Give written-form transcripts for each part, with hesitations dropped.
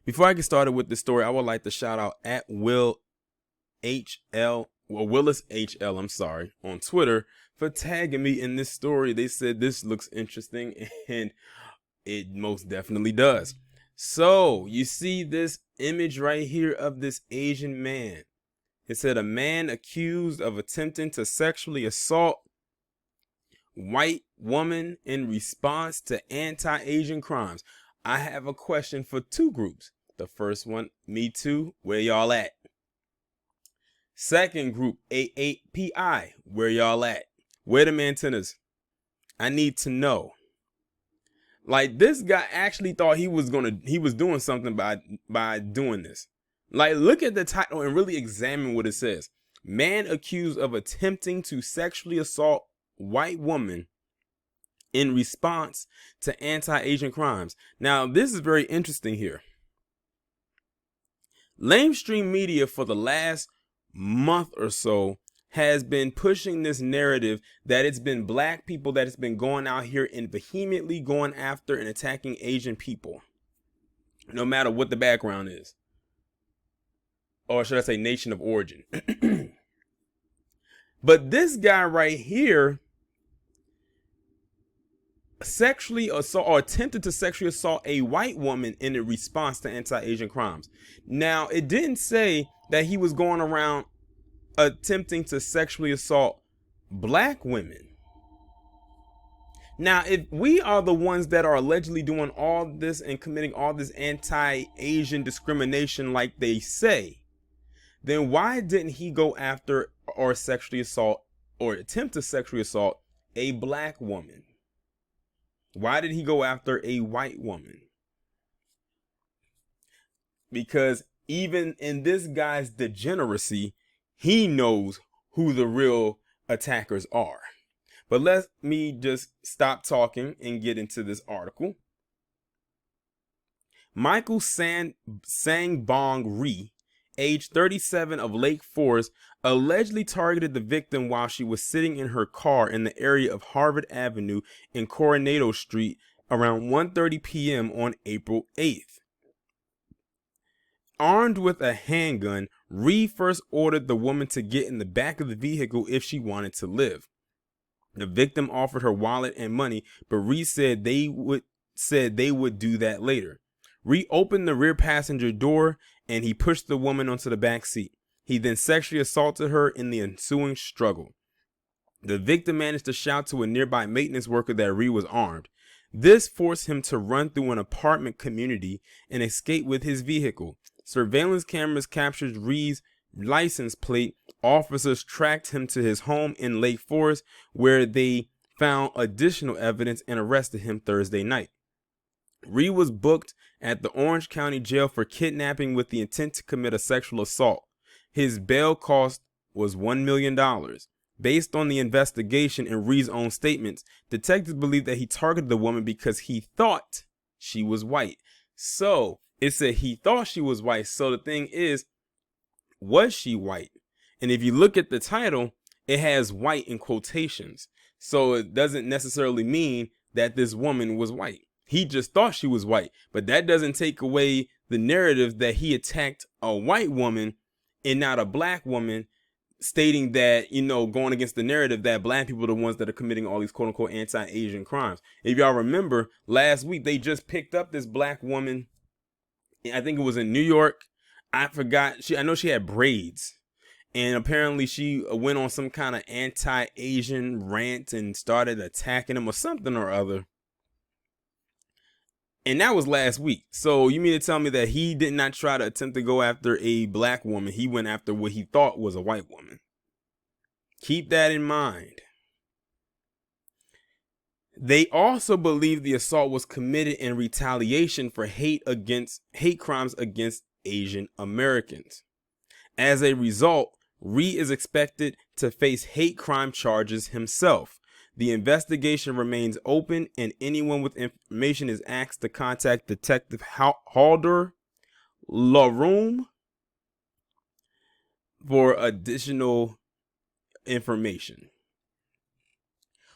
Before I get started with this story, I would like to shout out at Willis HL, I'm sorry, on Twitter for tagging me in this story. They said this looks interesting, and it most definitely does. So you see this image right here of this Asian man. It said a man accused of attempting to sexually assault white woman in response to anti-Asian crimes. I have a question for two groups. The first one, me too, where y'all at? Second group, A8PI, where y'all at? Where them antennas? I need to know. Like, this guy actually thought he was doing something by doing this. Like, look at the title and really examine what it says. Man accused of attempting to sexually assault white woman in response to anti-Asian crimes. Now, this is very interesting here. Lamestream media for the last month or so has been pushing this narrative that it's been black people that has been going out here and vehemently going after and attacking Asian people, no matter what the background is. Or should I say nation of origin. But this guy right here sexually assault or attempted to sexually assault a white woman in a response to anti-Asian crimes. Now, it didn't say that he was going around attempting to sexually assault black women. Now, if we are the ones that are allegedly doing all this and committing all this anti-Asian discrimination like they say, then why didn't he go after or sexually assault or attempt to sexually assault a black woman? Why did he go after a white woman? Because even in this guy's degeneracy, he knows who the real attackers are. But let me just stop talking and get into this article. Michael Sangbong Ri, age 37 of Lake Forest, allegedly targeted the victim while she was sitting in her car in the area of Harvard Avenue and Coronado Street around 1:30 p.m. on April 8th. Armed with a handgun, Ri first ordered the woman to get in the back of the vehicle if she wanted to live. The victim offered her wallet and money, but Ri said they would do that later. Ri opened the rear passenger door and he pushed the woman onto the back seat. He then sexually assaulted her in the ensuing struggle. The victim managed to shout to a nearby maintenance worker that Ri was armed. This forced him to run through an apartment community and escape with his vehicle. Surveillance cameras captured Ri's license plate. Officers tracked him to his home in Lake Forest, where they found additional evidence and arrested him Thursday night. Ri was booked at the Orange County Jail for kidnapping with the intent to commit a sexual assault. His bail cost was $1 million. Based on the investigation and Ri's own statements, detectives believe that he targeted the woman because he thought she was white. So it said he thought she was white. So the thing is, was she white? And if you look at the title, it has white in quotations. So it doesn't necessarily mean that this woman was white. He just thought she was white. But that doesn't take away the narrative that he attacked a white woman and not a black woman, stating that, going against the narrative that black people are the ones that are committing all these quote unquote anti-Asian crimes. If y'all remember, last week they just picked up this black woman. I think it was in New York. I forgot. I know she had braids. And apparently she went on some kind of anti-Asian rant and started attacking him or something or other. And that was last week. So you mean to tell me that he did not try to attempt to go after a black woman? He went after what he thought was a white woman. Keep that in mind. They also believe the assault was committed in retaliation for hate crimes against Asian Americans. As a result, Ri is expected to face hate crime charges himself. The investigation remains open, and anyone with information is asked to contact Detective Halder LaRoom for additional information.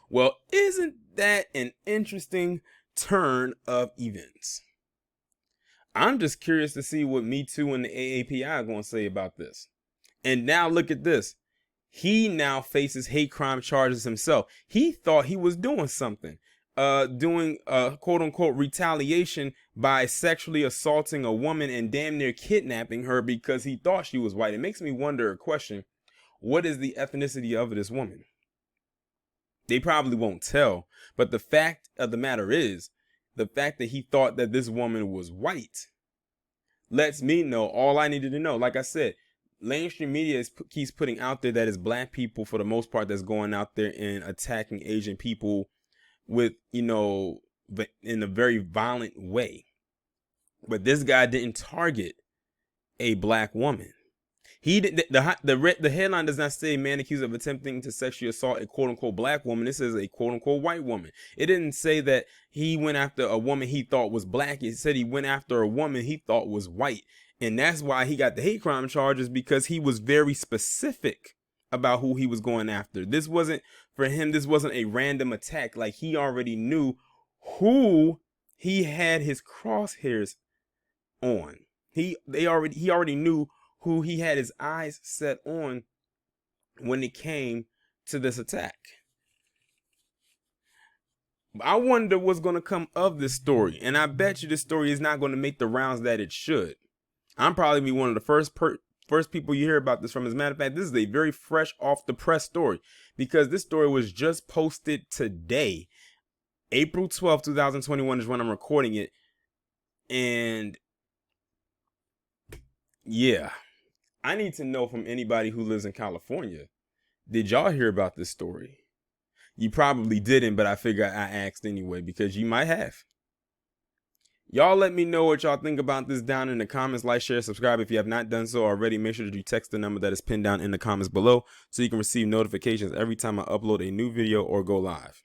Well, isn't that an interesting turn of events? I'm just curious to see what Me Too and the AAPI are going to say about this. And now look at this. He now faces hate crime charges himself. He thought he was doing something, doing quote unquote retaliation by sexually assaulting a woman and damn near kidnapping her because he thought she was white. It makes me wonder a question. What is the ethnicity of this woman? They probably won't tell. But the fact of the matter is, the fact that he thought that this woman was white lets me know all I needed to know. Like I said, mainstream media keeps putting out there that it's black people for the most part that's going out there and attacking Asian people with, in a very violent way. But this guy didn't target a black woman. He did the headline does not say man accused of attempting to sexually assault a quote unquote black woman. It says a quote unquote white woman. It didn't say that he went after a woman he thought was black. It said he went after a woman he thought was white. And that's why he got the hate crime charges, because he was very specific about who he was going after. This wasn't for him. This wasn't a random attack. Like, he already knew who he had his crosshairs on. He already knew who he had his eyes set on when it came to this attack. I wonder what's going to come of this story. And I bet you this story is not going to make the rounds that it should. I'm probably be one of the first people you hear about this from. As a matter of fact, this is a very fresh off the press story, because this story was just posted today. April 12th, 2021 is when I'm recording it. And yeah, I need to know from anybody who lives in California, did y'all hear about this story? You probably didn't, but I figure I asked anyway, because you might have. Y'all let me know what y'all think about this down in the comments. Like, share, subscribe if you have not done so already. Make sure that you text the number that is pinned down in the comments below so you can receive notifications every time I upload a new video or go live.